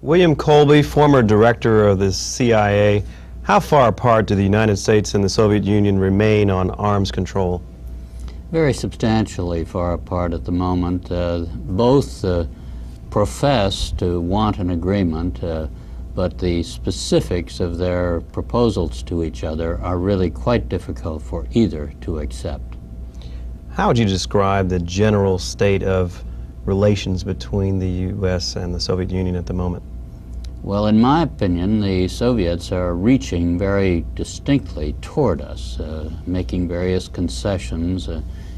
William Colby, former director of the CIA, how far apart do the United States and the Soviet Union remain on arms control? Very substantially far apart at the moment. Both profess to want an agreement, but the specifics of their proposals to each other are really quite difficult for either to accept. How would you describe the general state of relations between the U.S. and the Soviet Union at the moment? Well, in my opinion, the Soviets are reaching very distinctly toward us, making various concessions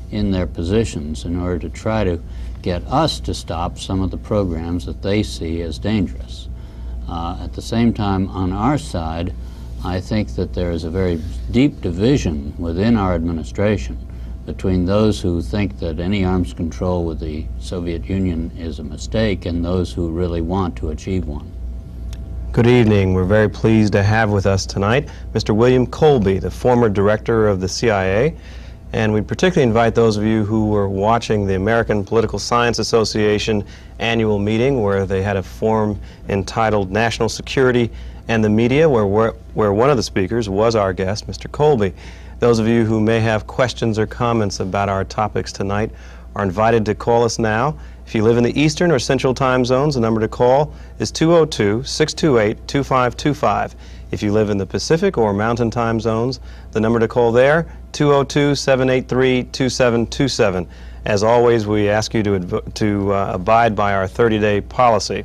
in their positions in order to try to get us to stop some of the programs that they see as dangerous. At the same time, on our side, I think that there is a very deep division within our administration between those who think that any arms control with the Soviet Union is a mistake and those who really want to achieve one. Good evening. We're very pleased to have with us tonight Mr. William Colby, the former director of the CIA. And we particularly invite those of you who were watching the American Political Science Association annual meeting, where they had a forum entitled National Security and the Media, where one of the speakers was our guest, Mr. Colby. Those of you who may have questions or comments about our topics tonight are invited to call us now. If you live in the Eastern or Central time zones, the number to call is 202-628-2525. If you live in the Pacific or Mountain time zones, the number to call there, 202-783-2727. As always, we ask you to abide by our 30-day policy.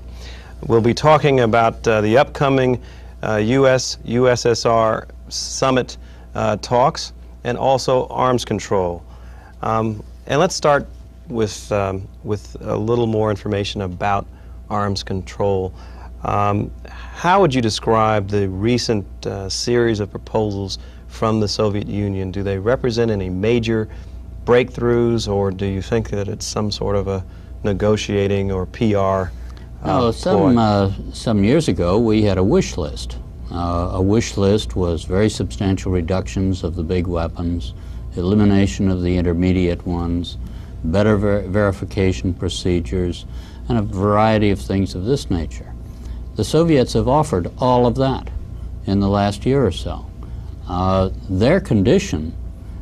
We'll be talking about the upcoming U.S.-USSR summit talks and also arms control. And let's start with a little more information about arms control. How would you describe the recent series of proposals from the Soviet Union? Do they represent any major breakthroughs, or do you think that it's some sort of a negotiating or PR No, some years ago we had a wish list. A wish list was very substantial reductions of the big weapons, elimination of the intermediate ones, better verification procedures, and a variety of things of this nature. The Soviets have offered all of that in the last year or so. Their condition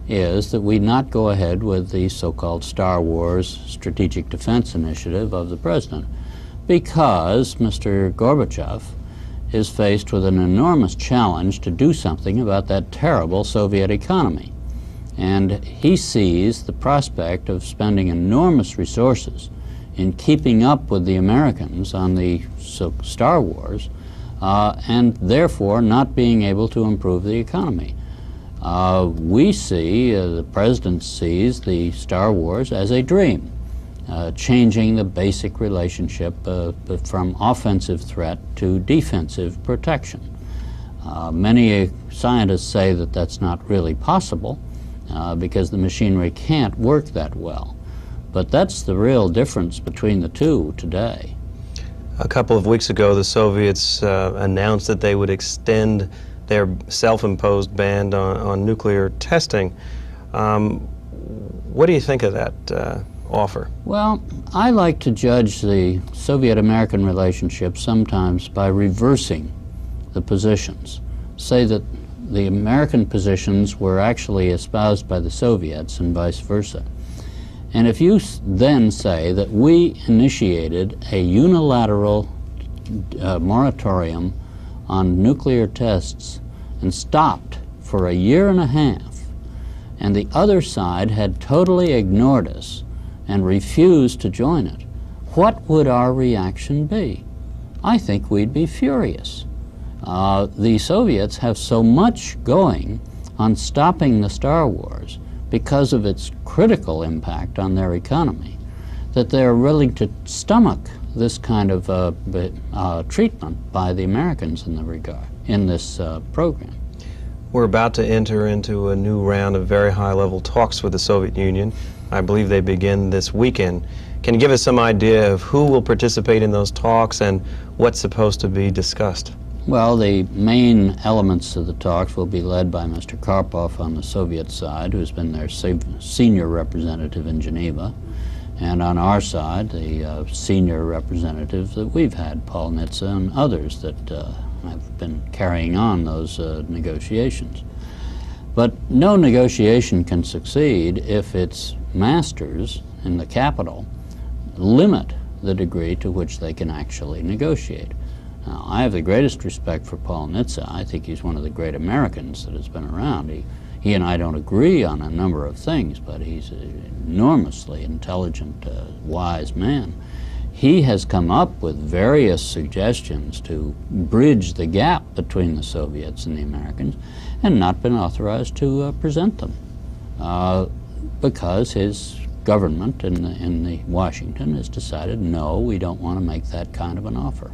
is that we not go ahead with the so-called Star Wars Strategic Defense Initiative of the President, because Mr. Gorbachev is faced with an enormous challenge to do something about that terrible Soviet economy. And he sees the prospect of spending enormous resources in keeping up with the Americans on the Star Wars, and therefore not being able to improve the economy. We see, the President sees the Star Wars as a dream, changing the basic relationship from offensive threat to defensive protection. Many scientists say that that's not really possible because the machinery can't work that well. But that's the real difference between the two today. A couple of weeks ago, the Soviets announced that they would extend their self-imposed ban on nuclear testing. What do you think of that offer? Well, I like to judge the Soviet-American relationship sometimes by reversing the positions. Say that the American positions were actually espoused by the Soviets and vice versa. And if you then say that we initiated a unilateral moratorium on nuclear tests and stopped for a year and a half, and the other side had totally ignored us and refused to join it, what would our reaction be? I think we'd be furious. The Soviets have so much going on stopping the Star Wars because of its critical impact on their economy, that they're willing to stomach this kind of treatment by the Americans in this program. We're about to enter into a new round of very high-level talks with the Soviet Union. I believe they begin this weekend. Can you give us some idea of who will participate in those talks and what's supposed to be discussed? Well, the main elements of the talks will be led by Mr. Karpov on the Soviet side, who's been their senior representative in Geneva, And on our side, the senior representatives that we've had, Paul Nitze and others that have been carrying on those negotiations. But no negotiation can succeed if its masters in the capital limit the degree to which they can actually negotiate. Now, I have the greatest respect for Paul Nitze. I think he's one of the great Americans that has been around. He and I don't agree on a number of things, but he's an enormously intelligent, wise man. He has come up with various suggestions to bridge the gap between the Soviets and the Americans and not been authorized to present them because his government in the Washington has decided, no, we don't want to make that kind of an offer.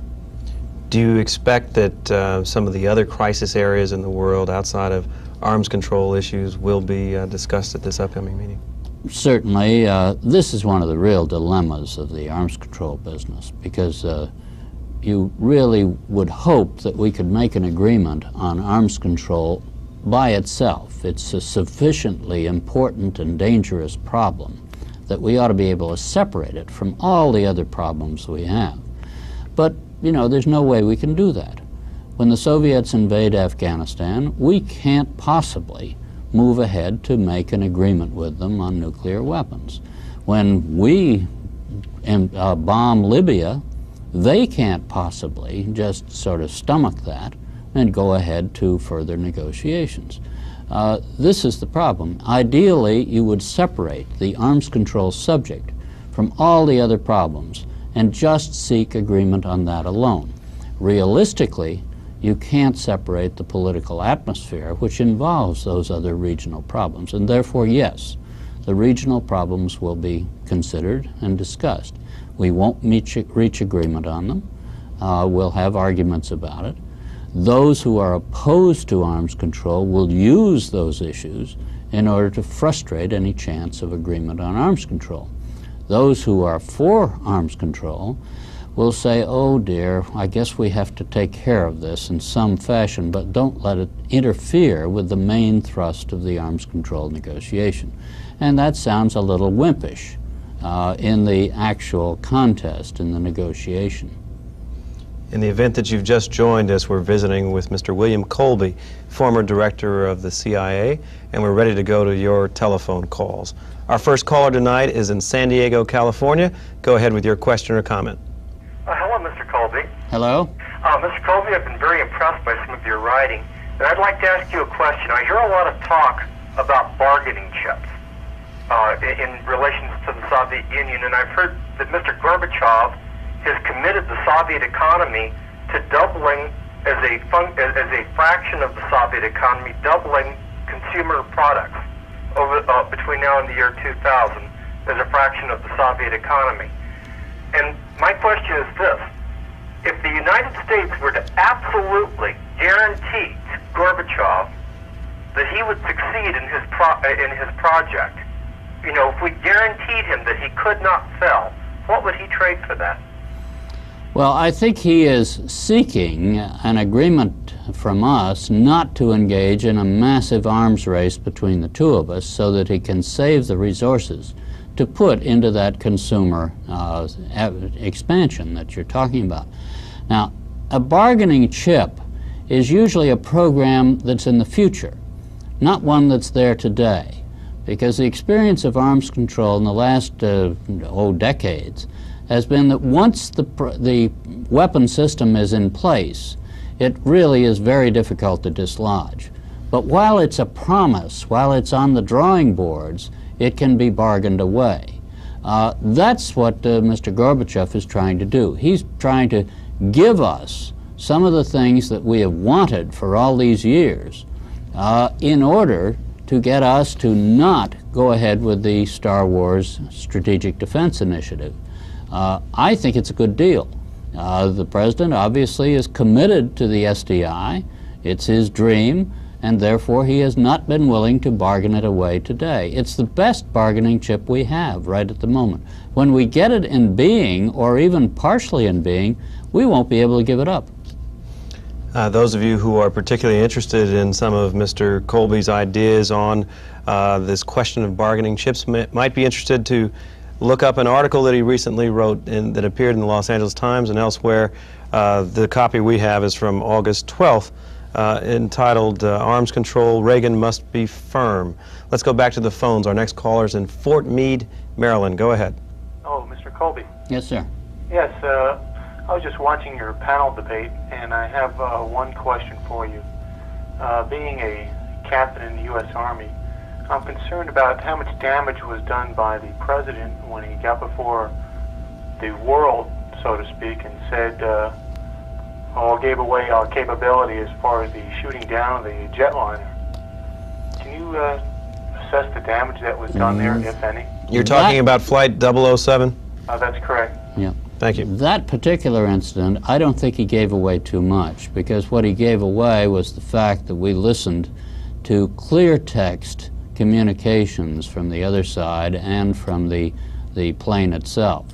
Do you expect that some of the other crisis areas in the world outside of arms control issues will be discussed at this upcoming meeting? Certainly. This is one of the real dilemmas of the arms control business, because you really would hope that we could make an agreement on arms control by itself. It's a sufficiently important and dangerous problem that we ought to be able to separate it from all the other problems we have. But, you know, there's no way we can do that. When the Soviets invade Afghanistan, we can't possibly move ahead to make an agreement with them on nuclear weapons. When we bomb Libya, they can't possibly just sort of stomach that and go ahead to further negotiations. This is the problem. Ideally, you would separate the arms control subject from all the other problems and just seek agreement on that alone. Realistically, you can't separate the political atmosphere, which involves those other regional problems. And therefore, yes, the regional problems will be considered and discussed. We won't reach agreement on them. We'll have arguments about it. Those who are opposed to arms control will use those issues in order to frustrate any chance of agreement on arms control. Those who are for arms control will say, oh dear, I guess we have to take care of this in some fashion, but don't let it interfere with the main thrust of the arms control negotiation. And that sounds a little wimpish in the actual contest, in the negotiation. In the event that you've just joined us, we're visiting with Mr. William Colby, former director of the CIA, and we're ready to go to your telephone calls. Our first caller tonight is in San Diego, California. Go ahead with your question or comment. Hello, Mr. Colby. Hello? Mr. Colby, I've been very impressed by some of your writing, and I'd like to ask you a question. I hear a lot of talk about bargaining chips in relation to the Soviet Union, and I've heard that Mr. Gorbachev has committed the Soviet economy to doubling, as a fraction of the Soviet economy, doubling consumer products over between now and the year 2000 as a fraction of the Soviet economy. And my question is this: if the United States were to absolutely guarantee to Gorbachev that he would succeed in his project, you know, if we guaranteed him that he could not fail, what would he trade for that? Well, I think he is seeking an agreement from us not to engage in a massive arms race between the two of us so that he can save the resources to put into that consumer expansion that you're talking about. Now, a bargaining chip is usually a program that's in the future, not one that's there today, because the experience of arms control in the last decades has been that once the weapon system is in place, it really is very difficult to dislodge. But while it's a promise, while it's on the drawing boards, it can be bargained away. That's what Mr. Gorbachev is trying to do. He's trying to give us some of the things that we have wanted for all these years in order to get us to not go ahead with the Star Wars Strategic Defense Initiative. I think it's a good deal. The President obviously is committed to the SDI. It's his dream, and therefore he has not been willing to bargain it away today. It's the best bargaining chip we have right at the moment. When we get it in being, or even partially in being, we won't be able to give it up. Those of you who are particularly interested in some of Mr. Colby's ideas on this question of bargaining chips might be interested to look up an article that he recently wrote that appeared in the Los Angeles Times and elsewhere. The copy we have is from August 12th, entitled Arms Control, Reagan Must Be Firm. Let's go back to the phones. Our next caller's in Fort Meade, Maryland. Go ahead. Oh, Mr. Colby. Yes, sir. Yes, I was just watching your panel debate, and I have one question for you. Being a captain in the U.S. Army, I'm concerned about how much damage was done by the president when he got before the world, so to speak, and said, gave away our capability as far as the shooting down the jetliner. Can you assess the damage that was done there, if any? You're talking about Flight 007? That's correct. Yeah. Thank you. That particular incident, I don't think he gave away too much, because what he gave away was the fact that we listened to clear text communications from the other side and from the plane itself.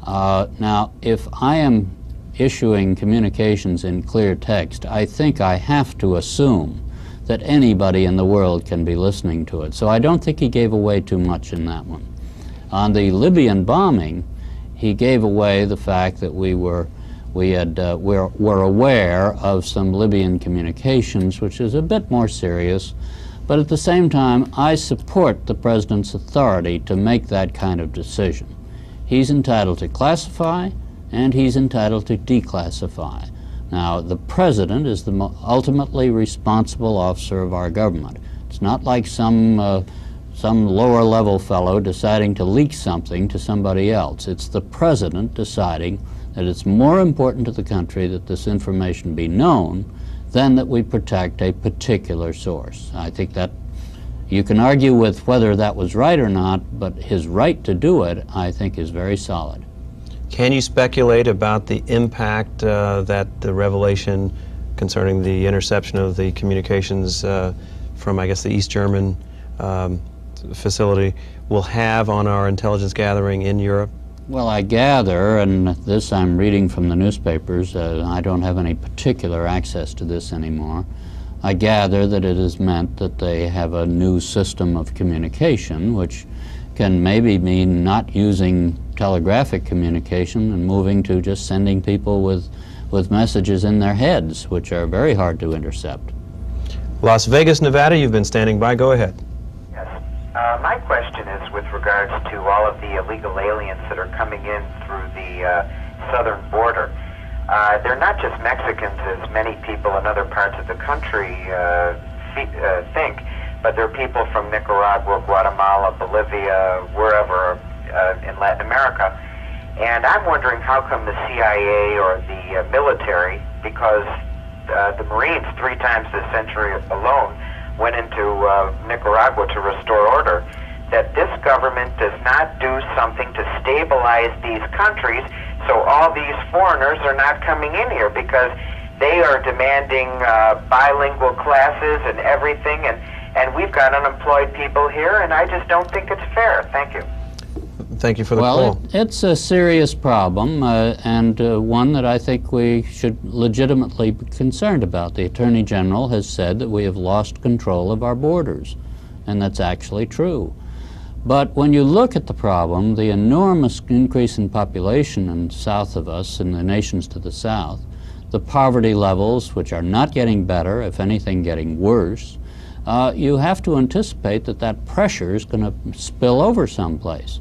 Now, if I am issuing communications in clear text, I think I have to assume that anybody in the world can be listening to it. So I don't think he gave away too much in that one. On the Libyan bombing, he gave away the fact that we're aware of some Libyan communications, which is a bit more serious. But at the same time, I support the president's authority to make that kind of decision. He's entitled to classify, and he's entitled to declassify. Now, the president is the ultimately responsible officer of our government. It's not like some lower-level fellow deciding to leak something to somebody else. It's the president deciding that it's more important to the country that this information be known than that we protect a particular source. I think that you can argue with whether that was right or not, but his right to do it, I think, is very solid. Can you speculate about the impact that the revelation concerning the interception of the communications from, I guess, the East German facility will have on our intelligence gathering in Europe? Well, I gather, and this I'm reading from the newspapers, I don't have any particular access to this anymore. I gather that it has meant that they have a new system of communication, which can maybe mean not using telegraphic communication and moving to just sending people with messages in their heads, which are very hard to intercept. Las Vegas, Nevada, you've been standing by. Go ahead. Yes. My question is with regards to all of the illegal aliens that are coming in through the southern border. They're not just Mexicans, as many people in other parts of the country think, but they're people from Nicaragua, Guatemala, Bolivia, wherever in Latin America. And I'm wondering how come the CIA or the military, because the Marines 3 times this century alone went into Nicaragua to restore order, that this government does not do something to stabilize these countries so all these foreigners are not coming in here, because they are demanding bilingual classes and everything, and we've got unemployed people here, and I just don't think it's fair. Thank you. Thank you for the call. Well, it's a serious problem, and one that I think we should legitimately be concerned about. The Attorney General has said that we have lost control of our borders, and that's actually true. But when you look at the problem, the enormous increase in population in south of us, in the nations to the south, the poverty levels, which are not getting better, if anything getting worse, you have to anticipate that that pressure is going to spill over someplace.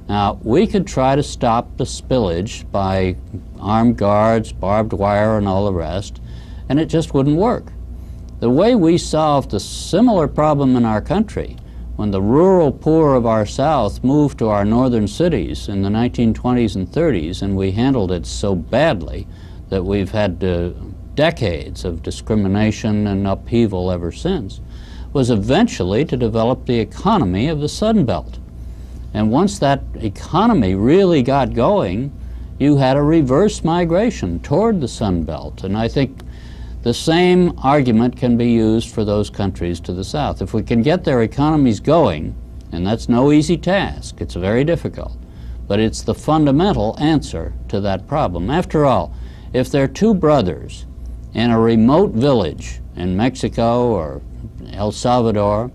Now, we could try to stop the spillage by armed guards, barbed wire, and all the rest, and it just wouldn't work. The way we solved a similar problem in our country, when the rural poor of our South moved to our northern cities in the 1920s and 30s, and we handled it so badly that we've had decades of discrimination and upheaval ever since, was eventually to develop the economy of the Sun Belt. And once that economy really got going, you had a reverse migration toward the Sun Belt. And I think the same argument can be used for those countries to the south. If we can get their economies going, and that's no easy task, it's very difficult, but it's the fundamental answer to that problem. After all, if there are 2 brothers in a remote village in Mexico or El Salvador,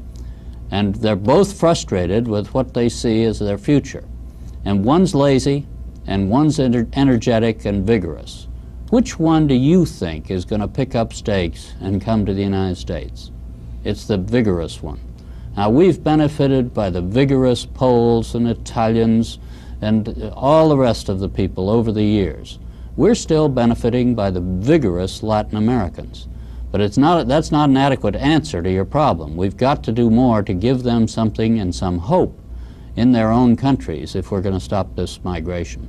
and they're both frustrated with what they see as their future, And one's lazy, and one's energetic and vigorous. Which one do you think is going to pick up stakes and come to the United States? It's the vigorous one. Now, we've benefited by the vigorous Poles and Italians and all the rest of the people over the years. We're still benefiting by the vigorous Latin Americans. But that's not an adequate answer to your problem. We've got to do more to give them something and some hope in their own countries if we're going to stop this migration.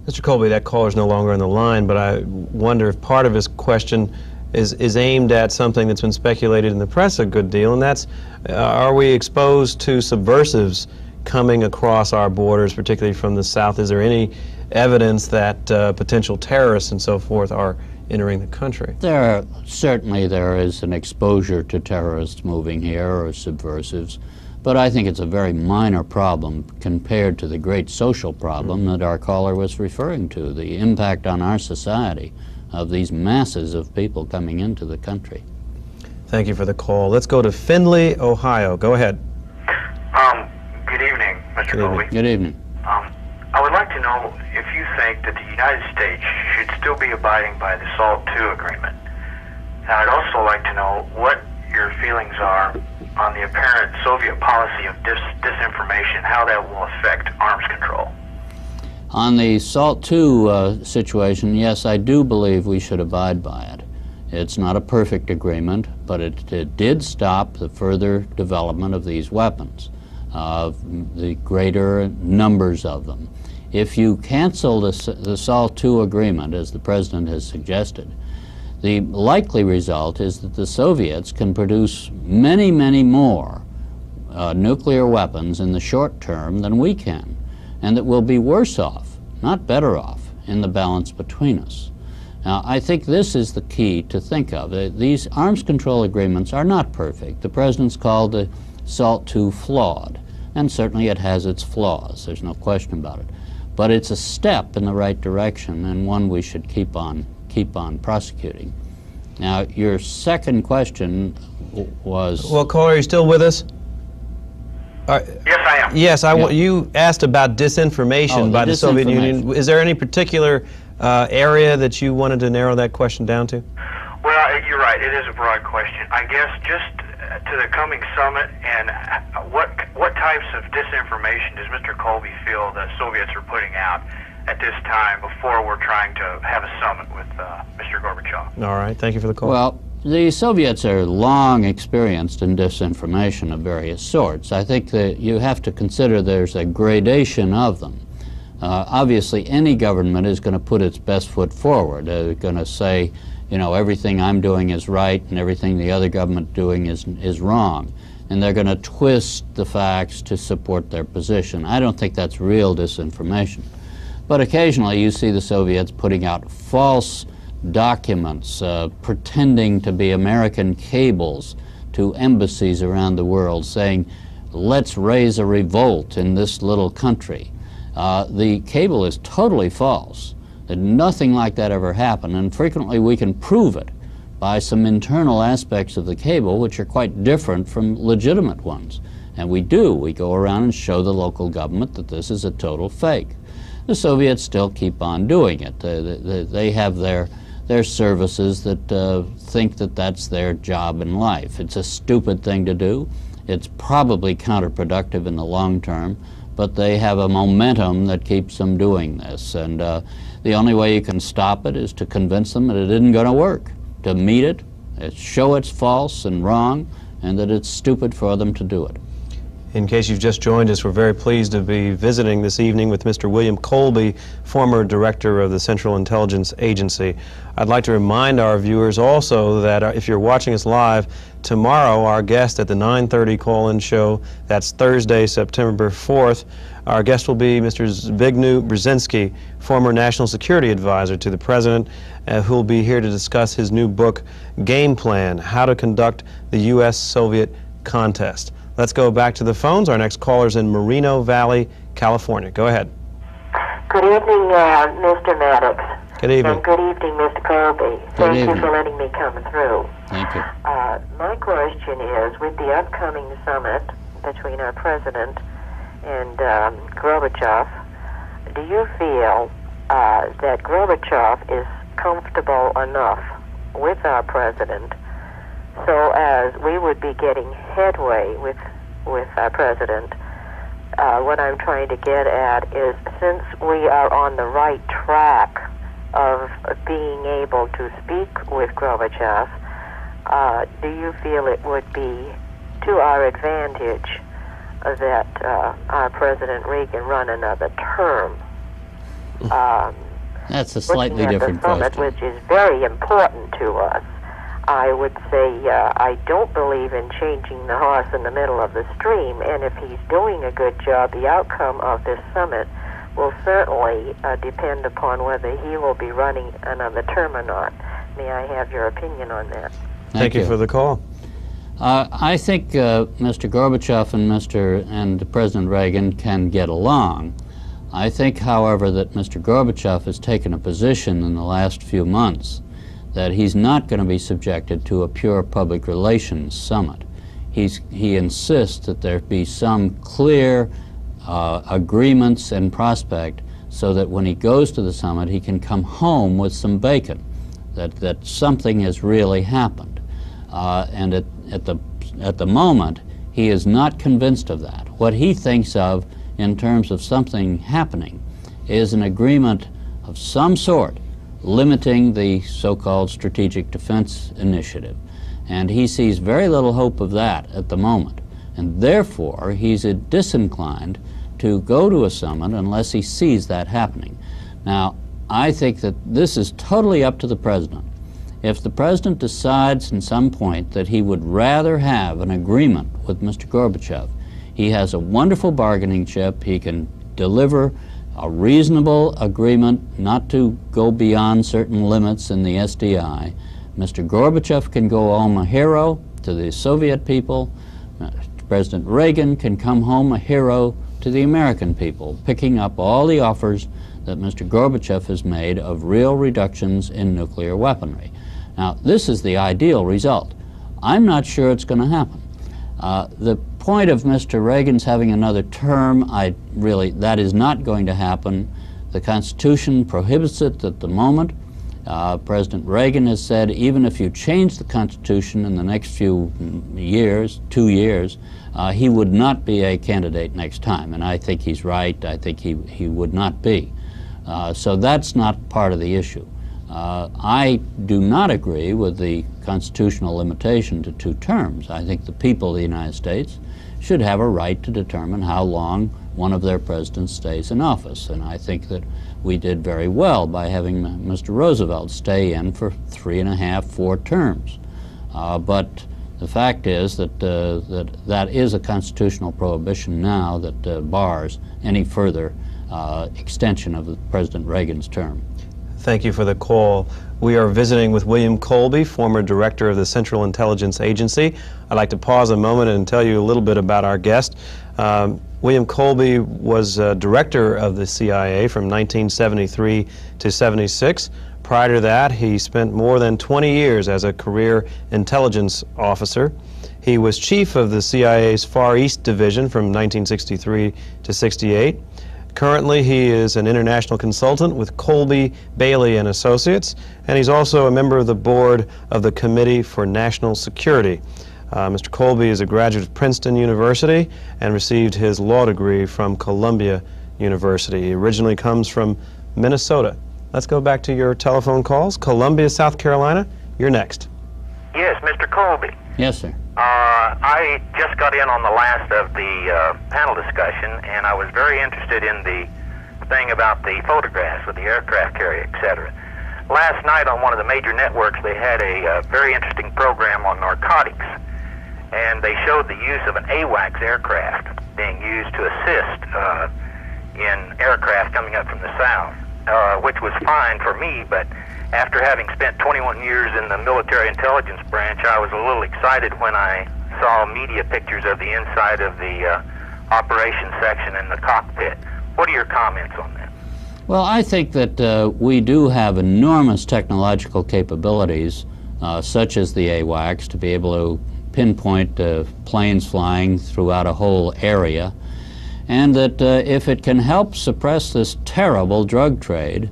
Mr. Colby, that caller's no longer on the line, but I wonder if part of his question is aimed at something that's been speculated in the press a good deal, and that's, are we exposed to subversives coming across our borders, particularly from the south? Is there any evidence that potential terrorists and so forth are entering the country? Certainly there is an exposure to terrorists moving here or subversives, but I think it's a very minor problem compared to the great social problem that our caller was referring to, the impact on our society of these masses of people coming into the country. Thank you for the call. Let's go to Findlay, Ohio. Go ahead. Good evening, Mr. Colby. Good evening. I would like to know if you think that the United States should still be abiding by the SALT II agreement. And I'd also like to know what your feelings are on the apparent Soviet policy of disinformation, how that will affect arms control. On the SALT II situation, yes, I do believe we should abide by it. It's not a perfect agreement, but it did stop the further development of these weapons, the greater numbers of them. If you cancel the SALT II agreement, as the President has suggested, the likely result is that the Soviets can produce many, many more nuclear weapons in the short term than we can, and that we'll be worse off, not better off, in the balance between us. Now, I think this is the key to think of. These arms control agreements are not perfect. The President's called the SALT II flawed, and certainly it has its flaws. There's no question about it. But it's a step in the right direction, and one we should keep on prosecuting. Now, your second question was... Well, caller, are you still with us? Yes, I am. Yes, you asked about disinformation by the Soviet Union. Is there any particular area that you wanted to narrow that question down to? Well, you're right. It is a broad question. I guess just to the coming summit, and what types of disinformation does Mr. Colby feel the Soviets are putting out at this time before we're trying to have a summit with Mr. Gorbachev? All right. Thank you for the call. Well, the Soviets are long experienced in disinformation of various sorts. I think that you have to consider there's a gradation of them. Obviously, any government is going to put its best foot forward. They're going to say, you know, everything I'm doing is right and everything the other government doing is wrong. And they're going to twist the facts to support their position. I don't think that's real disinformation. But occasionally you see the Soviets putting out false documents, pretending to be American cables to embassies around the world, saying, let's raise a revolt in this little country. The cable is totally false. That nothing like that ever happened, and frequently we can prove it by some internal aspects of the cable which are quite different from legitimate ones. And we go around and show the local government that this is a total fake. The Soviets still keep on doing it. They have their services that think that that's their job in life. It's a stupid thing to do. It's probably counterproductive in the long term, but they have a momentum that keeps them doing this. And the only way you can stop it is to convince them that it isn't going to work, to meet it, show it's false and wrong, and that it's stupid for them to do it. In case you've just joined us, we're very pleased to be visiting this evening with Mr. William Colby, former director of the Central Intelligence Agency. I'd like to remind our viewers also that if you're watching us live, tomorrow our guest at the 9:30 call-in show, that's Thursday, September 4th, our guest will be Mr. Zbigniew Brzezinski, former National Security Advisor to the President, who will be here to discuss his new book, Game Plan, How to Conduct the U.S.-Soviet Contest. Let's go back to the phones. Our next caller's in Moreno Valley, California. Go ahead. Good evening, Mr. Maddox. Good evening. And good evening, Mr. Colby. Thank you for letting me come through. Thank you. My question is, with the upcoming summit between our President and Gorbachev, do you feel that Gorbachev is comfortable enough with our president so as we would be getting headway with our president? What I'm trying to get at is, since we are on the right track of being able to speak with Gorbachev, do you feel it would be to our advantage that our President Reagan run another term? That's a slightly different question. Which is very important to us. I would say I don't believe in changing the horse in the middle of the stream, and if he's doing a good job, the outcome of this summit will certainly depend upon whether he will be running another term or not. May I have your opinion on that? Thank you for the call. I think Mr. Gorbachev and President Reagan can get along. I think, however, that Mr. Gorbachev has taken a position in the last few months that he's not going to be subjected to a pure public relations summit. He insists that there be some clear agreements and prospect so that when he goes to the summit he can come home with some bacon, that something has really happened. And at the moment he is not convinced of that. What he thinks of in terms of something happening is an agreement of some sort limiting the so-called Strategic Defense Initiative. And he sees very little hope of that at the moment. And therefore, he's disinclined to go to a summit unless he sees that happening. Now, I think that this is totally up to the President. If the President decides in some point that he would rather have an agreement with Mr. Gorbachev, he has a wonderful bargaining chip. He can deliver a reasonable agreement not to go beyond certain limits in the SDI. Mr. Gorbachev can go home a hero to the Soviet people. President Reagan can come home a hero to the American people, picking up all the offers that Mr. Gorbachev has made of real reductions in nuclear weaponry. Now, this is the ideal result. I'm not sure it's going to happen. The point of Mr. Reagan's having another term, that is not going to happen. The Constitution prohibits it at the moment. President Reagan has said even if you change the Constitution in the next few years, 2 years, he would not be a candidate next time. And I think he's right. I think he would not be. So that's not part of the issue. I do not agree with the constitutional limitation to 2 terms. I think the people of the United States should have a right to determine how long one of their presidents stays in office. And I think that we did very well by having Mr. Roosevelt stay in for 3.5, 4 terms. But the fact is that that is a constitutional prohibition now that bars any further extension of President Reagan's term. Thank you for the call. We are visiting with William Colby, former director of the Central Intelligence Agency. I'd like to pause a moment and tell you a little bit about our guest. William Colby was director of the CIA from 1973 to 76. Prior to that, he spent more than 20 years as a career intelligence officer. He was chief of the CIA's Far East Division from 1963 to 68. Currently, he is an international consultant with Colby, Bailey & Associates, and he's also a member of the board of the Committee for National Security. Mr. Colby is a graduate of Princeton University and received his law degree from Columbia University. He originally comes from Minnesota. Let's go back to your telephone calls. Columbia, South Carolina, you're next. Yes, Mr. Colby. Yes, sir. I just got in on the last of the panel discussion, and I was very interested in the thing about the photographs with the aircraft carrier, etc. Last night on one of the major networks, they had a very interesting program on narcotics, and they showed the use of an AWACS aircraft being used to assist in aircraft coming up from the south, which was fine for me, but after having spent 21 years in the military intelligence branch, I was a little excited when I saw media pictures of the inside of the operations section in the cockpit. What are your comments on that? Well, I think that we do have enormous technological capabilities, such as the AWACS, to be able to pinpoint planes flying throughout a whole area. and that if it can help suppress this terrible drug trade,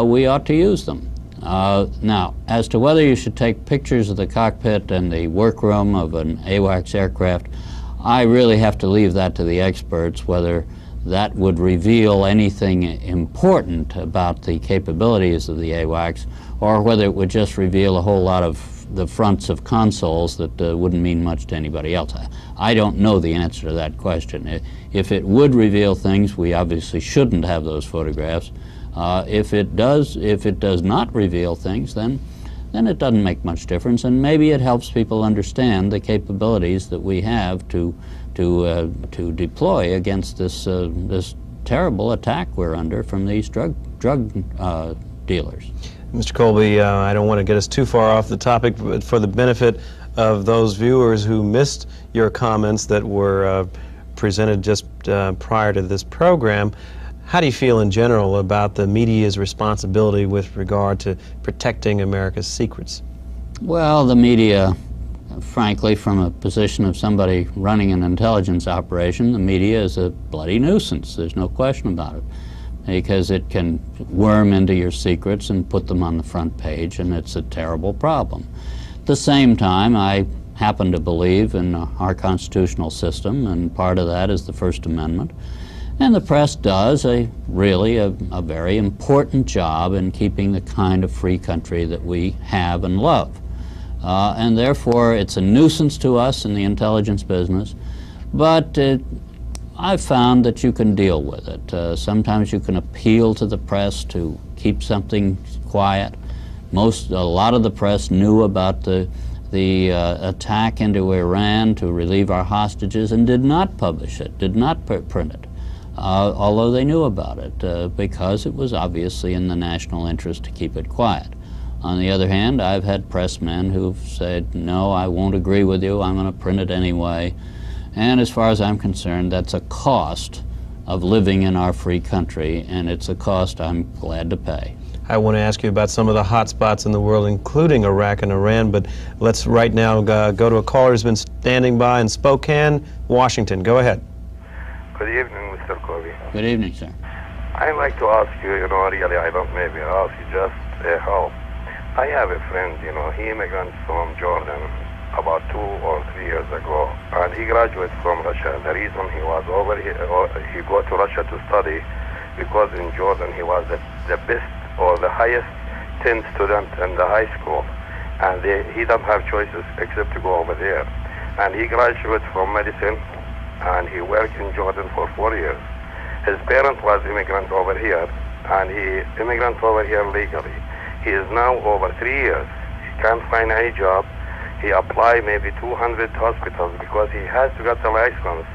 we ought to use them. Now, as to whether you should take pictures of the cockpit and the workroom of an AWACS aircraft, I really have to leave that to the experts, whether that would reveal anything important about the capabilities of the AWACS, or whether it would just reveal a whole lot of the fronts of consoles that wouldn't mean much to anybody else. I don't know the answer to that question. If it would reveal things, we obviously shouldn't have those photographs. If it does not reveal things, then it doesn't make much difference, and maybe it helps people understand the capabilities that we have to deploy against this terrible attack we're under from these drug dealers. Mr. Colby, I don't want to get us too far off the topic, but for the benefit of those viewers who missed your comments that were presented just prior to this program, how do you feel in general about the media's responsibility with regard to protecting America's secrets? Well, the media, frankly, from a position of somebody running an intelligence operation, the media is a bloody nuisance. There's no question about it, because it can worm into your secrets and put them on the front page, and it's a terrible problem. At the same time, I happen to believe in our constitutional system, and part of that is the First Amendment. And the press does really a very important job in keeping the kind of free country that we have and love. And therefore, it's a nuisance to us in the intelligence business, but I've found that you can deal with it. Sometimes you can appeal to the press to keep something quiet. A lot of the press knew about the attack into Iran to relieve our hostages and did not publish it, did not print it. Although they knew about it, because it was obviously in the national interest to keep it quiet. On the other hand, I've had pressmen who've said, no, I won't agree with you, I'm going to print it anyway. And as far as I'm concerned, that's a cost of living in our free country, and it's a cost I'm glad to pay. I want to ask you about some of the hot spots in the world, including Iraq and Iran, but let's right now go to a caller who's been standing by in Spokane, Washington. Go ahead. Good evening, Mr. Colby. Good evening, sir. I'd like to ask you, really, I don't maybe ask you just help. I have a friend, he immigrated from Jordan about 2 or 3 years ago, and he graduated from Russia. The reason he was over here, he go to Russia to study, because in Jordan he was the best or the highest 10 student in the high school, and he don't have choices except to go over there. And he graduated from medicine, and he worked in Jordan for 4 years. His parent was immigrant over here, and he immigrant over here legally. He is now over 3 years. He can't find any job. He applied maybe 200 hospitals because he has to get a license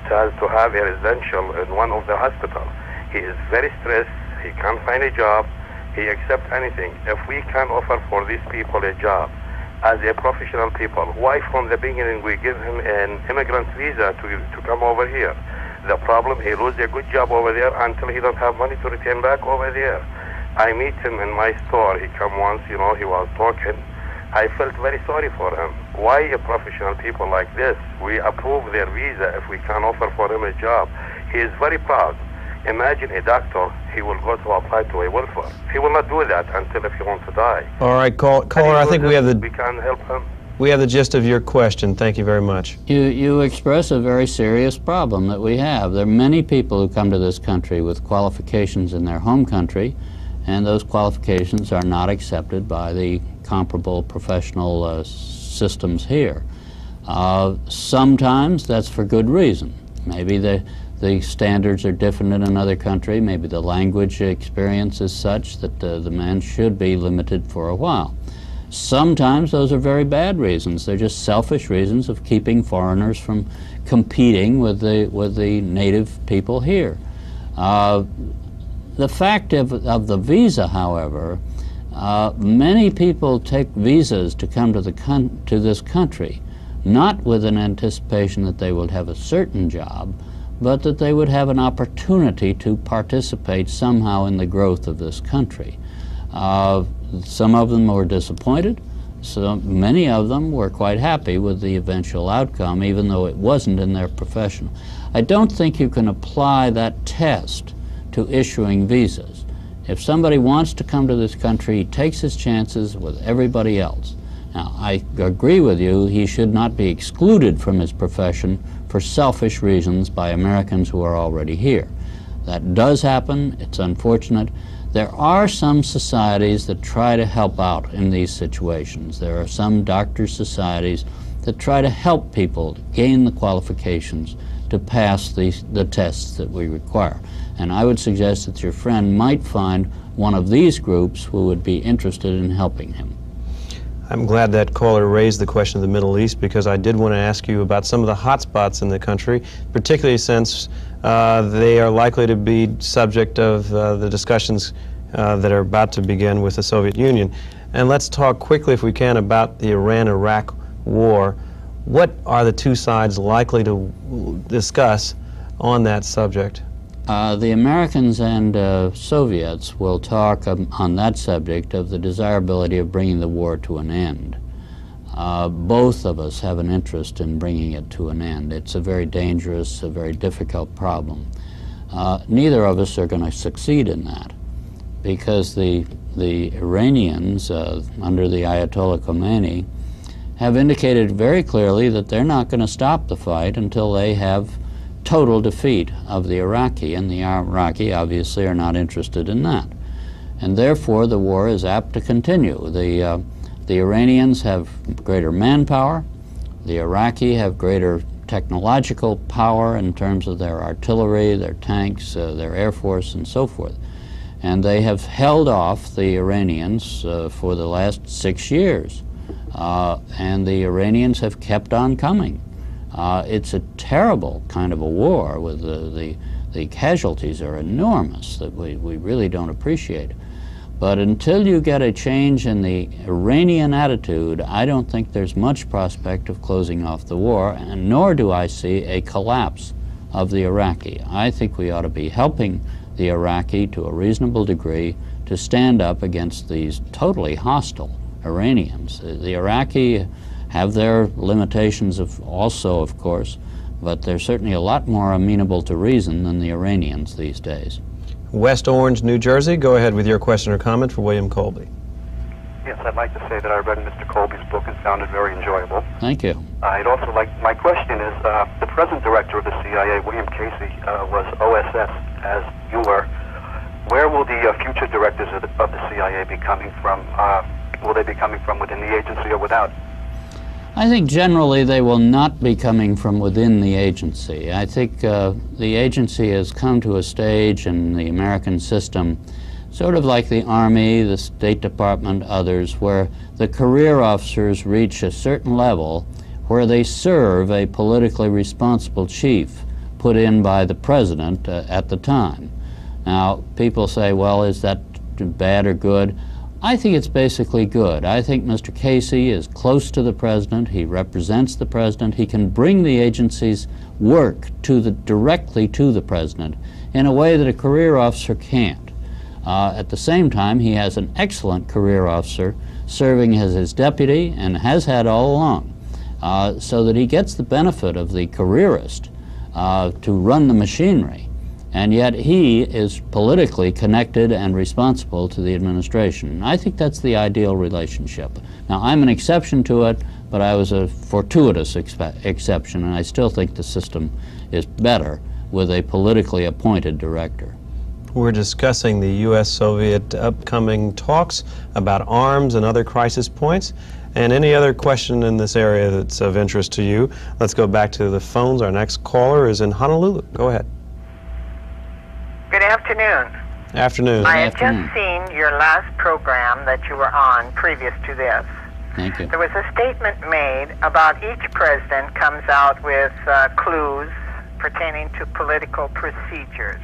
to have a residential in one of the hospitals. He is very stressed. He can't find a job. He accepts anything. If we can offer for these people a job, as a professional people, why from the beginning we give him an immigrant visa to come over here? The problem, he loses a good job over there until he don't have money to return back over there. I meet him in my store. He come once, he was talking. I felt very sorry for him. Why a professional people like this, we approve their visa if we can offer for him a job? He is very proud. Imagine a doctor, he will go to apply to a welfare. He will not do that until if he wants to die. All right, caller, I think we can help him. We have the gist of your question. Thank you very much. You express a very serious problem that we have. There are many people who come to this country with qualifications in their home country, and those qualifications are not accepted by the comparable professional systems here. Sometimes that's for good reason. Maybe the standards are different in another country. Maybe the language experience is such that the man should be limited for a while. Sometimes those are very bad reasons. They're just selfish reasons of keeping foreigners from competing with the native people here. The fact of the visa, however, many people take visas to come to this country, not with an anticipation that they would have a certain job, but that they would have an opportunity to participate somehow in the growth of this country. Some of them were disappointed. So many of them were quite happy with the eventual outcome, even though it wasn't in their profession. I don't think you can apply that test to issuing visas. If somebody wants to come to this country, he takes his chances with everybody else. Now, I agree with you, he should not be excluded from his profession for selfish reasons by Americans who are already here. That does happen. It's unfortunate. There are some societies that try to help out in these situations. There are some doctors' societies that try to help people gain the qualifications to pass the tests that we require. And I would suggest that your friend might find one of these groups who would be interested in helping him. I'm glad that caller raised the question of the Middle East, because I did want to ask you about some of the hot spots in the country, particularly since they are likely to be subject of the discussions that are about to begin with the Soviet Union. And let's talk quickly, if we can, about the Iran-Iraq war. What are the two sides likely to discuss on that subject? The Americans and Soviets will talk on that subject of the desirability of bringing the war to an end. Both of us have an interest in bringing it to an end. It's a very dangerous, a very difficult problem. Neither of us are going to succeed in that, because the Iranians, under the Ayatollah Khomeini, have indicated very clearly that they're not going to stop the fight until they have total defeat of the Iraqi, and the Iraqi obviously are not interested in that. And therefore the war is apt to continue. The Iranians have greater manpower, the Iraqi have greater technological power in terms of their artillery, their tanks, their air force, and so forth. And they have held off the Iranians for the last 6 years. And the Iranians have kept on coming. It's a terrible kind of a war with the casualties are enormous that we really don't appreciate. But until you get a change in the Iranian attitude, I don't think there's much prospect of closing off the war, and nor do I see a collapse of the Iraqi. I think we ought to be helping the Iraqi to a reasonable degree to stand up against these totally hostile Iranians. The Iraqi have their limitations also, of course, but they're certainly a lot more amenable to reason than the Iranians these days. West Orange, New Jersey. Go ahead with your question or comment for William Colby. Yes, I'd like to say that I read Mr. Colby's book and found it very enjoyable. Thank you. I'd also like, my question is, the present director of the CIA, William Casey, was OSS, as you were. Where will the future directors of the CIA be coming from? Will they be coming from within the agency or without? I think generally they will not be coming from within the agency. I think the agency has come to a stage in the American system, sort of like the Army, the State Department, others, where the career officers reach a certain level where they serve a politically responsible chief put in by the president at the time. Now, people say, well, is that bad or good? I think it's basically good. I think Mr. Casey is close to the president. He represents the president. He can bring the agency's work directly to the president in a way that a career officer can't. At the same time, he has an excellent career officer serving as his deputy and has had all along, so that he gets the benefit of the careerist to run the machinery. And yet he is politically connected and responsible to the administration. I think that's the ideal relationship. Now, I'm an exception to it, but I was a fortuitous exception, and I still think the system is better with a politically appointed director. We're discussing the U.S.-Soviet upcoming talks about arms and other crisis points. And any other question in this area that's of interest to you, let's go back to the phones. Our next caller is in Honolulu. Go ahead. Good afternoon. Afternoon. I have just seen your last program that you were on previous to this. Thank you. There was a statement made about each president comes out with clues pertaining to political procedures.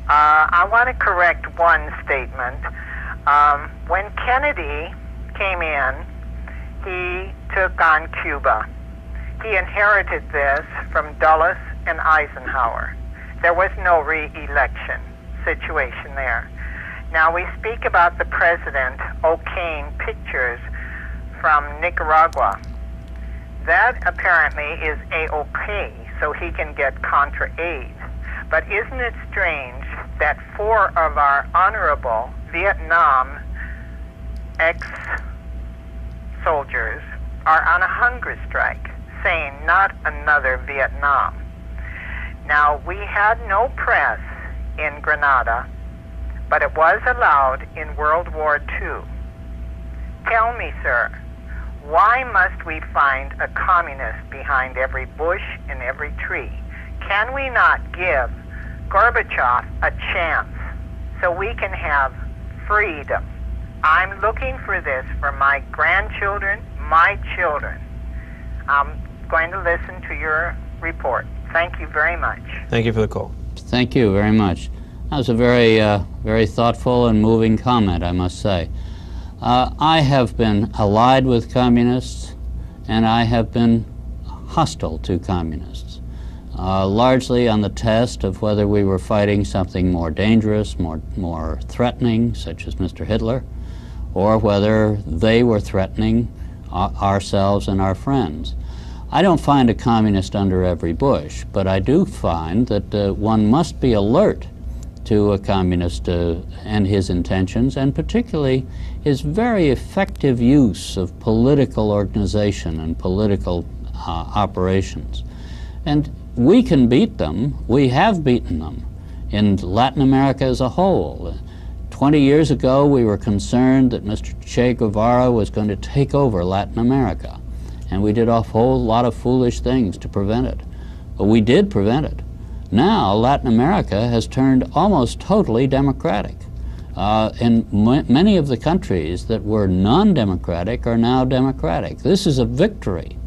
I want to correct one statement. When Kennedy came in, he took on Cuba. He inherited this from Dulles and Eisenhower. There was no re-election situation there. Now we speak about the president okaying pictures from Nicaragua. That apparently is A-OK, so he can get contra aid. But isn't it strange that 4 of our honorable Vietnam ex-soldiers are on a hunger strike, saying not another Vietnam. Now, we had no press in Grenada, but it was allowed in World War II. Tell me, sir, why must we find a communist behind every bush and every tree? Can we not give Gorbachev a chance so we can have freedom? I'm looking for this for my grandchildren, my children. I'm going to listen to your report. Thank you very much. Thank you for the call. Thank you very much. That was a very thoughtful and moving comment, I must say. I have been allied with communists, and I have been hostile to communists, largely on the test of whether we were fighting something more dangerous, more threatening, such as Mr. Hitler, or whether they were threatening ourselves and our friends. I don't find a communist under every bush, but I do find that one must be alert to a communist and his intentions, and particularly his very effective use of political organization and political operations. And we can beat them. We have beaten them in Latin America as a whole. 20 years ago, we were concerned that Mr. Che Guevara was going to take over Latin America, and we did a whole lot of foolish things to prevent it. But we did prevent it. Now, Latin America has turned almost totally democratic. And many of the countries that were non-democratic are now democratic. This is a victory.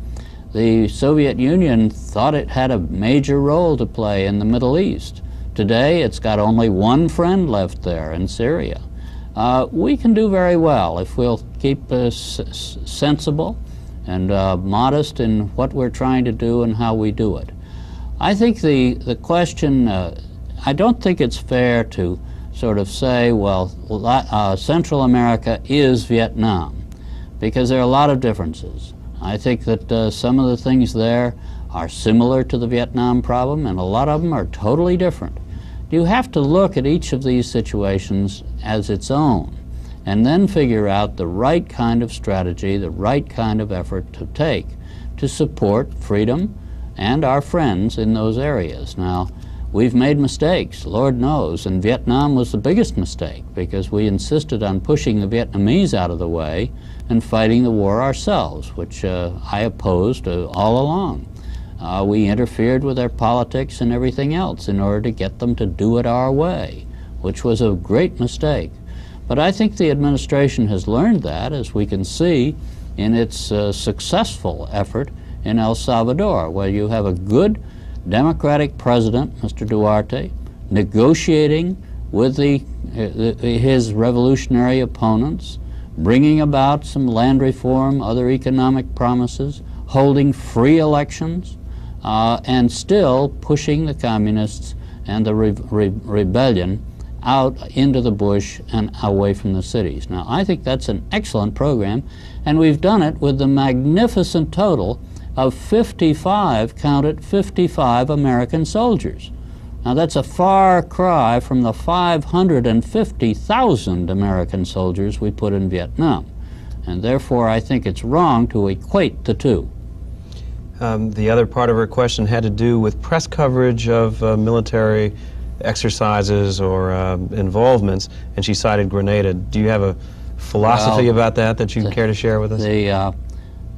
The Soviet Union thought it had a major role to play in the Middle East. Today, it's got only one friend left there in Syria. We can do very well if we'll keep sensible and modest in what we're trying to do and how we do it. I think the question, I don't think it's fair to sort of say, well, Central America is Vietnam, because there are a lot of differences. I think that some of the things there are similar to the Vietnam problem, and a lot of them are totally different. You have to look at each of these situations as its own, and then figure out the right kind of strategy, the right kind of effort to take to support freedom and our friends in those areas. Now, we've made mistakes, Lord knows, and Vietnam was the biggest mistake because we insisted on pushing the Vietnamese out of the way and fighting the war ourselves, which I opposed all along. We interfered with their politics and everything else in order to get them to do it our way, which was a great mistake. But I think the administration has learned that, as we can see in its successful effort in El Salvador, where you have a good democratic president, Mr. Duarte, negotiating with his revolutionary opponents, bringing about some land reform, other economic promises, holding free elections, and still pushing the communists and the rebellion out into the bush and away from the cities. Now, I think that's an excellent program, and we've done it with the magnificent total of 55, count it, 55 American soldiers. Now, that's a far cry from the 550,000 American soldiers we put in Vietnam, and therefore I think it's wrong to equate the two. The other part of her question had to do with press coverage of military exercises or involvements, and she cited Grenada. Do you have a philosophy about that you'd care to share with us?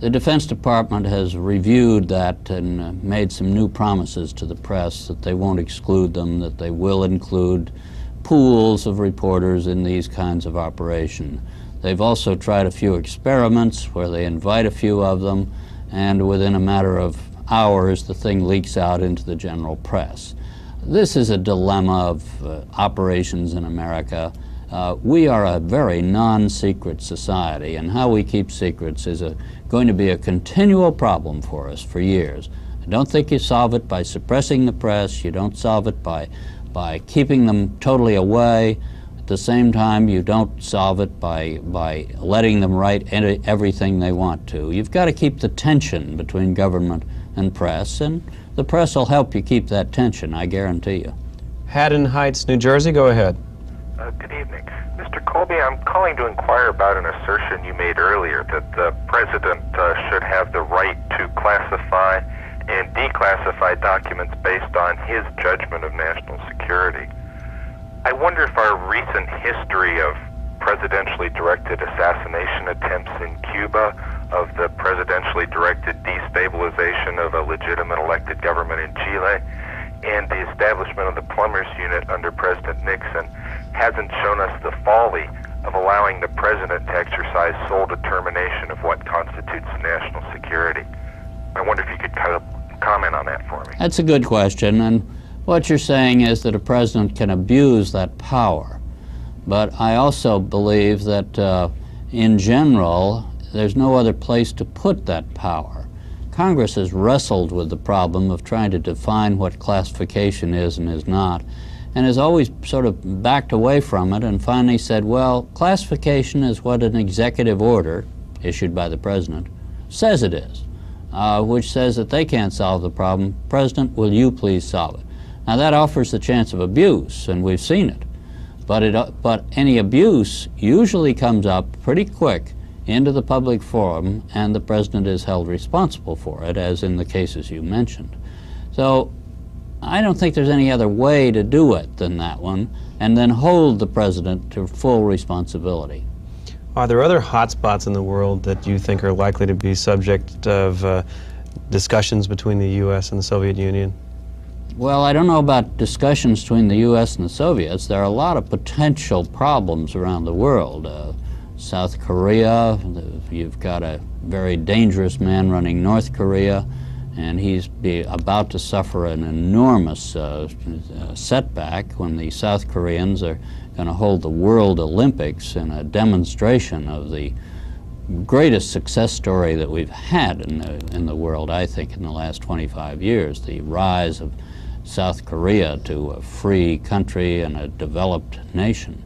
The Defense Department has reviewed that and made some new promises to the press that they won't exclude them, that they will include pools of reporters in these kinds of operation. They've also tried a few experiments where they invite a few of them, and within a matter of hours the thing leaks out into the general press. This is a dilemma of operations in America. We are a very non-secret society, and how we keep secrets is going to be a continual problem for us for years. I don't think you solve it by suppressing the press. You don't solve it by keeping them totally away. At the same time, you don't solve it by letting them write everything they want to. You've got to keep the tension between government and press, and the press will help you keep that tension, I guarantee you. Haddon Heights, New Jersey, go ahead. Good evening. Mr. Colby, I'm calling to inquire about an assertion you made earlier that the President should have the right to classify and declassify documents based on his judgment of national security. I wonder if our recent history of presidentially directed assassination attempts in Cuba, of the presidentially directed destabilization of a legitimate elected government in Chile, and the establishment of the Plumbers Unit under President Nixon hasn't shown us the folly of allowing the President to exercise sole determination of what constitutes national security. I wonder if you could kind of comment on that for me. That's a good question, and what you're saying is that a president can abuse that power. But I also believe that in general, there's no other place to put that power. Congress has wrestled with the problem of trying to define what classification is and is not, and has always sort of backed away from it and finally said, well, classification is what an executive order issued by the president says it is, which says that they can't solve the problem. President, will you please solve it? Now that offers the chance of abuse, and we've seen it. But any abuse usually comes up pretty quick into the public forum, and the president is held responsible for it, as in the cases you mentioned. So I don't think there's any other way to do it than that one, and then hold the president to full responsibility. Are there other hot spots in the world that you think are likely to be subject of discussions between the U.S. and the Soviet Union? Well, I don't know about discussions between the U.S. and the Soviets. There are a lot of potential problems around the world. South Korea, you've got a very dangerous man running North Korea, and he's about to suffer an enormous setback when the South Koreans are going to hold the World Olympics in a demonstration of the greatest success story that we've had in the world, I think, in the last 25 years, the rise of South Korea to a free country and a developed nation.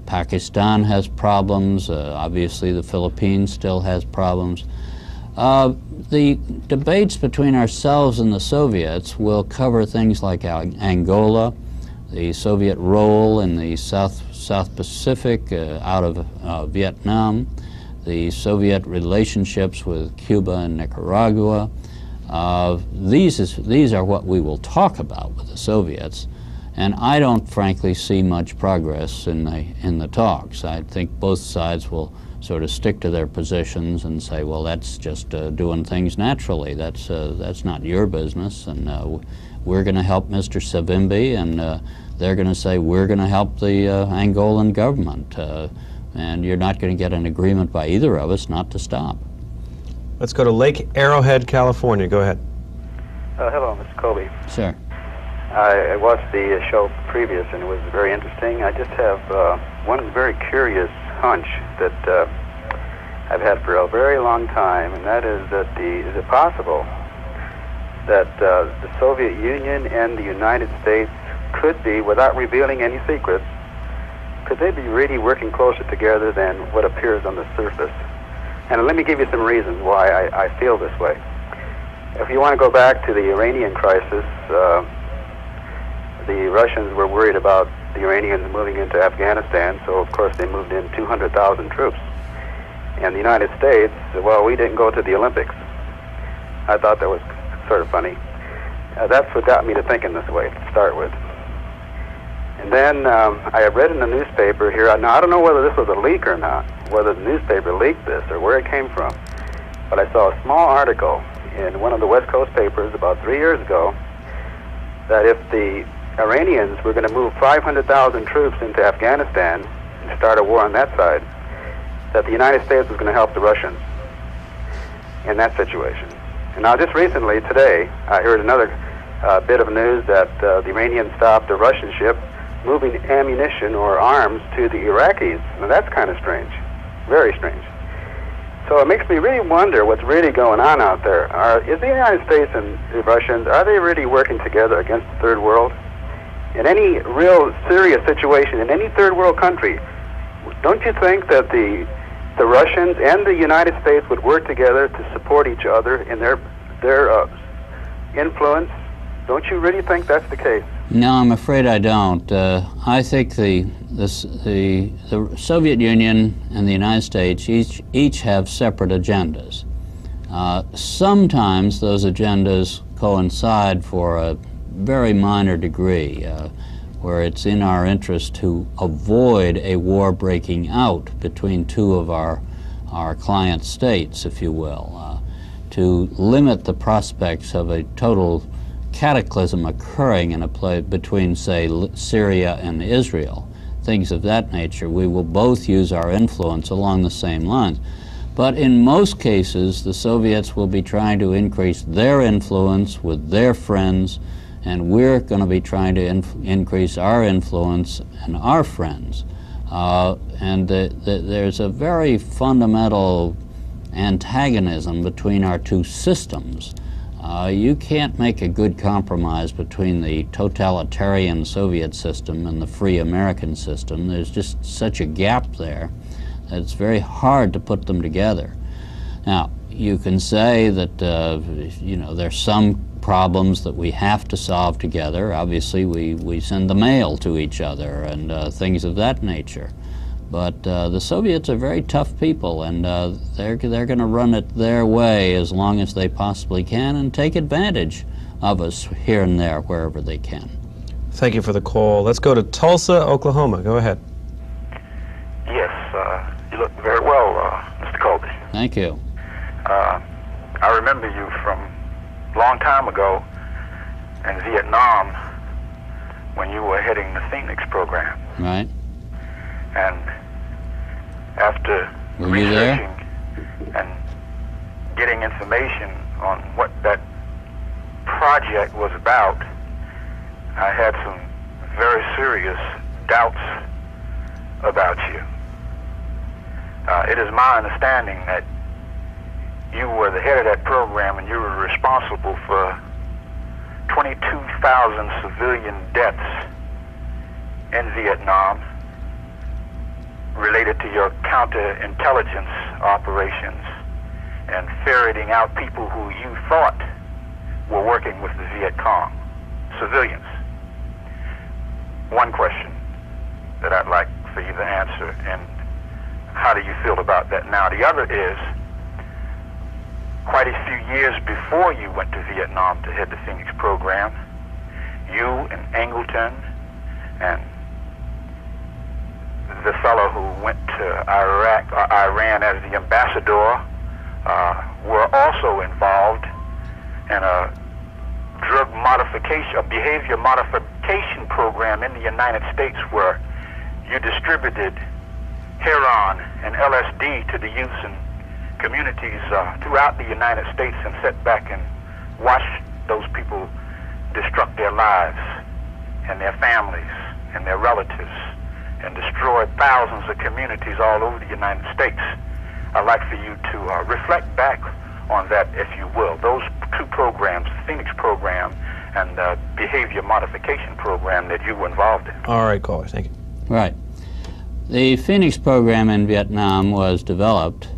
Pakistan has problems. Obviously, the Philippines still has problems. The debates between ourselves and the Soviets will cover things like Angola, the Soviet role in the South Pacific out of Vietnam, the Soviet relationships with Cuba and Nicaragua. These are what we will talk about with the Soviets. And I don't frankly see much progress in the talks. I think both sides will sort of stick to their positions and say, well, that's just doing things naturally. That's not your business, and we're going to help Mr. Savimbi, and they're going to say, we're going to help the Angolan government, and you're not going to get an agreement by either of us not to stop. Let's go to Lake Arrowhead, California. Go ahead. Hello, Mr. Colby. Sir. I watched the show previous, and it was very interesting. I just have one very curious hunch that I've had for a very long time, and that is that is it possible that the Soviet Union and the United States could be, without revealing any secrets, could they be really working closer together than what appears on the surface? And let me give you some reasons why I feel this way. If you want to go back to the Iranian crisis, the Russians were worried about the Iranians moving into Afghanistan, so of course they moved in 200,000 troops. And the United States, well, we didn't go to the Olympics. I thought that was sort of funny. That's what got me to thinking this way, to start with. And then I have read in the newspaper here, now I don't know whether this was a leak or not, whether the newspaper leaked this or where it came from, but I saw a small article in one of the West Coast papers about 3 years ago that if the Iranians were going to move 500,000 troops into Afghanistan and start a war on that side, that the United States was going to help the Russians in that situation. And now just recently, today, I heard another bit of news that the Iranians stopped a Russian ship moving ammunition or arms to the Iraqis. Now that's kind of strange, very strange. So it makes me really wonder what's really going on out there. Is the United States and the Russians, are they really working together against the third world? In any real serious situation, in any third world country, don't you think that the Russians and the United States would work together to support each other in their influence? Don't you really think that's the case? No, I'm afraid I don't. I think the Soviet Union and the United States each have separate agendas. Sometimes those agendas coincide for a very minor degree, where it's in our interest to avoid a war breaking out between two of our client states, if you will, to limit the prospects of a total cataclysm occurring in a place between, say, Syria and Israel, things of that nature. We will both use our influence along the same lines. But in most cases, the Soviets will be trying to increase their influence with their friends, and we're going to be trying to increase our influence and our friends. There's a very fundamental antagonism between our two systems. You can't make a good compromise between the totalitarian Soviet system and the free American system. There's just such a gap there that it's very hard to put them together. Now, you can say that, you know, there's some problems that we have to solve together. Obviously, we send the mail to each other and things of that nature. But the Soviets are very tough people, and they're going to run it their way as long as they possibly can and take advantage of us here and there wherever they can. Thank you for the call. Let's go to Tulsa, Oklahoma. Go ahead. Yes, you look very well, Mr. Colby. Thank you. I remember you from a long time ago in Vietnam when you were heading the Phoenix program. Right. And after researching and getting information on what that project was about, I had some very serious doubts about you. It is my understanding that you were the head of that program and you were responsible for 22,000 civilian deaths in Vietnam related to your counterintelligence operations and ferreting out people who you thought were working with the Viet Cong, civilians. One question that I'd like for you to answer, and how do you feel about that now? The other is, quite a few years before you went to Vietnam to head the Phoenix program, you and Angleton and the fellow who went to Iran as the ambassador were also involved in a drug modification, a behavior modification program in the United States where you distributed heroin and LSD to the youths and communities throughout the United States and sat back and watched those people destruct their lives and their families and their relatives and destroyed thousands of communities all over the United States. I'd like for you to reflect back on that, if you will. Those two programs, the Phoenix program and the behavior modification program that you were involved in. All right, caller, thank you. Right. The Phoenix program in Vietnam was developed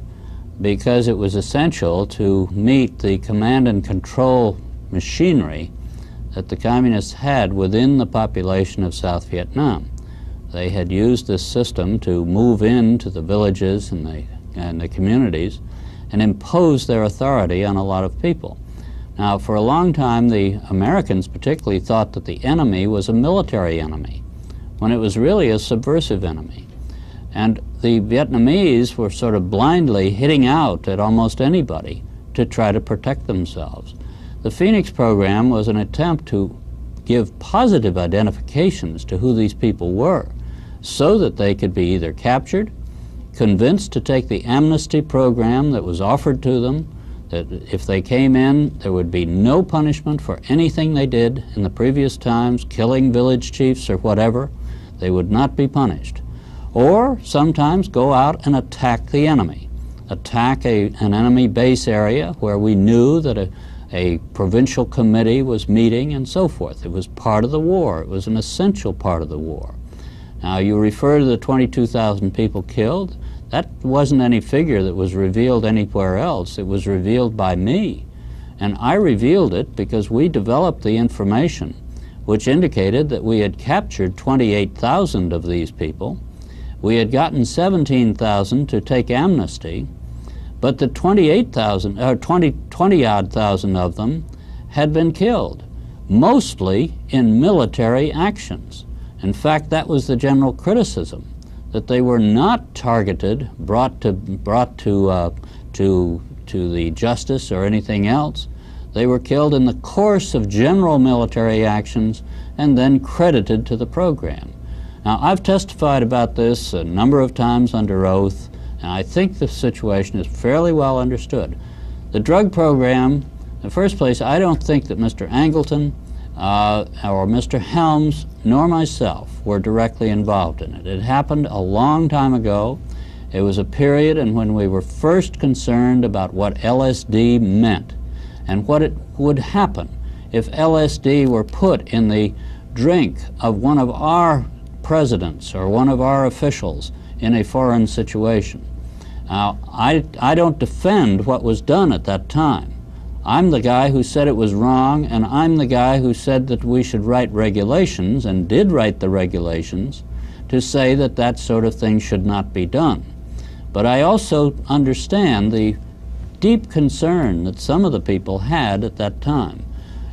because it was essential to meet the command and control machinery that the communists had within the population of South Vietnam. They had used this system to move into the villages and the communities and impose their authority on a lot of people. Now, for a long time, the Americans particularly thought that the enemy was a military enemy, when it was really a subversive enemy. And the Vietnamese were sort of blindly hitting out at almost anybody to try to protect themselves. The Phoenix program was an attempt to give positive identifications to who these people were, so that they could be either captured, convinced to take the amnesty program that was offered to them, that if they came in, there would be no punishment for anything they did in the previous times, killing village chiefs or whatever. They would not be punished. Or sometimes go out and attack the enemy, attack an enemy base area where we knew that a provincial committee was meeting and so forth. It was part of the war. It was an essential part of the war. Now, you refer to the 22,000 people killed. That wasn't any figure that was revealed anywhere else. It was revealed by me And I revealed it because we developed the information which indicated that we had captured 28,000 of these people. We had gotten 17,000 to take amnesty, but the 28,000, or 20-odd thousand of them had been killed, mostly in military actions. In fact, that was the general criticism, that they were not targeted, brought to the justice or anything else. They were killed in the course of general military actions and then credited to the program. Now, I've testified about this a number of times under oath, and I think the situation is fairly well understood. The drug program, in the first place, I don't think that Mr. Angleton or Mr. Helms nor myself were directly involved in it. It happened a long time ago. It was a period in when we were first concerned about what LSD meant and what it would happen if LSD were put in the drink of one of our presidents or one of our officials in a foreign situation. Now, I don't defend what was done at that time. I'm the guy who said it was wrong, and I'm the guy who said that we should write regulations, and did write the regulations, to say that that sort of thing should not be done. But I also understand the deep concern that some of the people had at that time.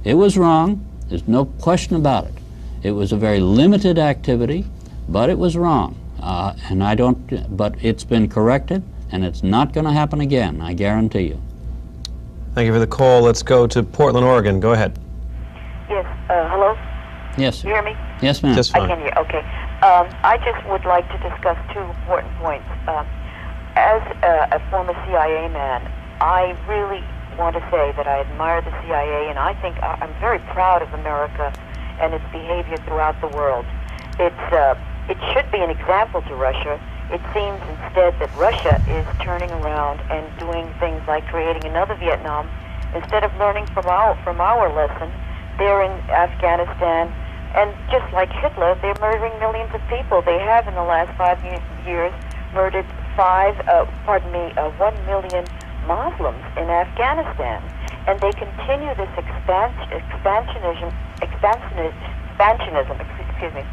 It was wrong, there's no question about it. It was a very limited activity, but it was wrong. But it's been corrected, and it's not going to happen again, I guarantee you. Thank you for the call. Let's go to Portland, Oregon. Go ahead. Yes, hello? Yes. You hear me? Yes, ma'am. Just fine. I can hear, okay. I just would like to discuss two important points. As a former CIA man, I really want to say that I admire the CIA, and I think I'm very proud of America and its behavior throughout the world. It should be an example to Russia. It seems instead that Russia is turning around and doing things like creating another Vietnam. Instead of learning from our lesson, they're in Afghanistan, and just like Hitler, they're murdering millions of people. They have in the last 5 years murdered 1 million Muslims in Afghanistan, and they continue this expansionism. Excuse me.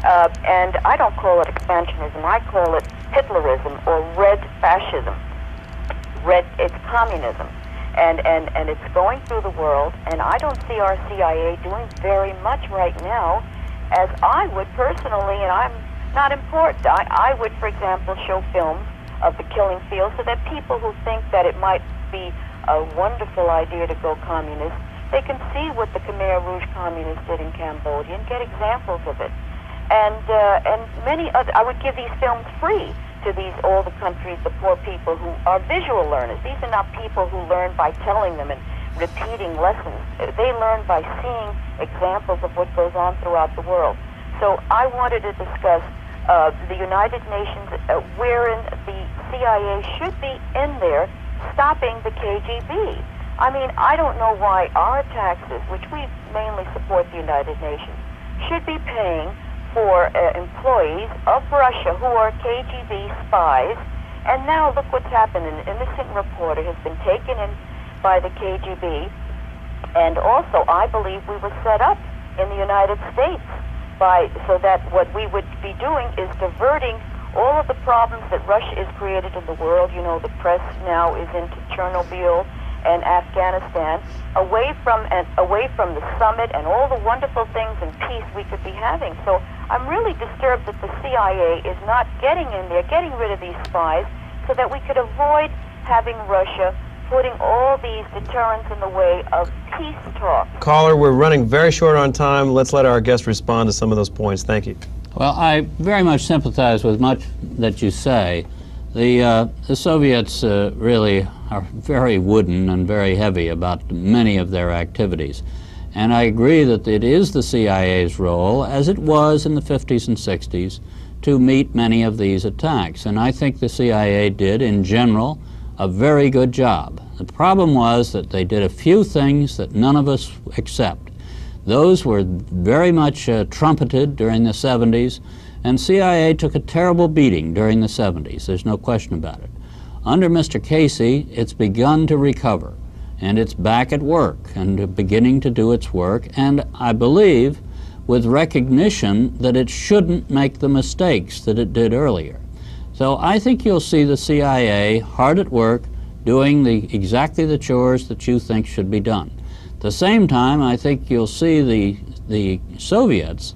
And I don't call it expansionism. I call it Hitlerism or red fascism. It's communism, and it's going through the world. And I don't see our CIA doing very much right now, as I would personally. And I'm not important. I would, for example, show films of the killing field so that people who think that it might be a wonderful idea to go communist, they can see what the Khmer Rouge communists did in Cambodia and get examples of it. And many other, I would give these films free to all the countries, the poor people who are visual learners. These are not people who learn by telling them and repeating lessons. They learn by seeing examples of what goes on throughout the world. So I wanted to discuss the United Nations, wherein the CIA should be in there stopping the KGB. I mean, I don't know why our taxes, which we mainly support the United Nations, should be paying for employees of Russia who are KGB spies. And now look what's happened. An innocent reporter has been taken in by the KGB. And also, I believe we were set up in the United States so that what we would be doing is diverting all of the problems that Russia has created in the world. You know, the press now is into Chernobyl and Afghanistan, away from the summit and all the wonderful things and peace we could be having. So I'm really disturbed that the CIA is not getting in there, getting rid of these spies, so that we could avoid having Russia putting all these deterrents in the way of peace talk. Caller, we're running very short on time. Let's let our guest respond to some of those points. Thank you. Well, I very much sympathize with much that you say. The Soviets really are very wooden and very heavy about many of their activities. And I agree that it is the CIA's role, as it was in the 50s and 60s, to meet many of these attacks. And I think the CIA did, in general, a very good job. The problem was that they did a few things that none of us accept. Those were very much trumpeted during the 70s, and CIA took a terrible beating during the 70s. There's no question about it. Under Mr. Casey, it's begun to recover. and it's back at work and beginning to do its work, and I believe with recognition that it shouldn't make the mistakes that it did earlier. So I think you'll see the CIA hard at work doing exactly the chores that you think should be done. At the same time, I think you'll see the Soviets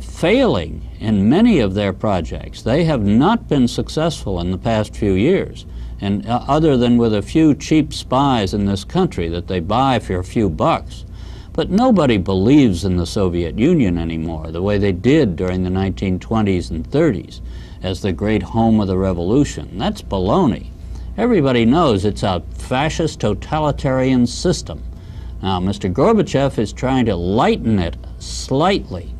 failing in many of their projects. They have not been successful in the past few years, and other than with a few cheap spies in this country that they buy for a few bucks. But nobody believes in the Soviet Union anymore the way they did during the 1920s and 30s as the great home of the revolution. That's baloney. Everybody knows it's a fascist totalitarian system. Now, Mr. Gorbachev is trying to lighten it slightly,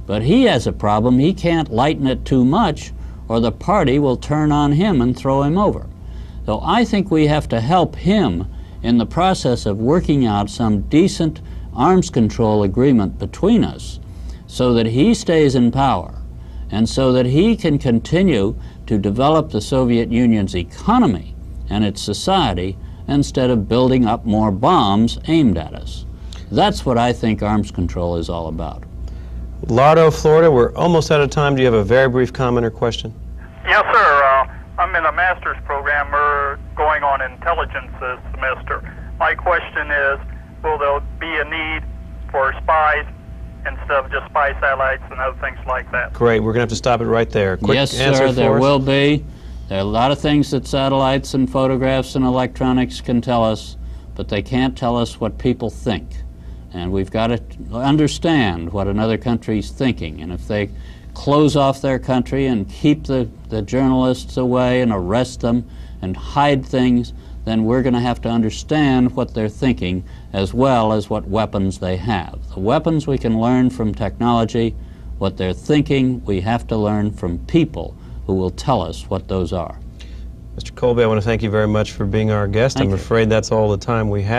but he has a problem. He can't lighten it too much or the party will turn on him and throw him over. So I think we have to help him in the process of working out some decent arms control agreement between us so that he stays in power and so that he can continue to develop the Soviet Union's economy and its society instead of building up more bombs aimed at us. That's what I think arms control is all about. Lardo, Florida, we're almost out of time. Do you have a very brief comment or question? Yes, sir. I'm in a master's program. We're going on intelligence this semester. My question is, will there be a need for spies instead of just spy satellites and other things like that? Great. We're going to have to stop it right there. Quick yes, answer sir, there for us. will be. There are a lot of things that satellites and photographs and electronics can tell us, but they can't tell us what people think. And we've got to understand what another country's thinking. And if they close off their country and keep the journalists away and arrest them and hide things, then we're going to have to understand what they're thinking as well as what weapons they have. The weapons we can learn from technology. What they're thinking, we have to learn from people who will tell us what those are. Mr. Colby, I want to thank you very much for being our guest. I'm afraid that's all the time we have.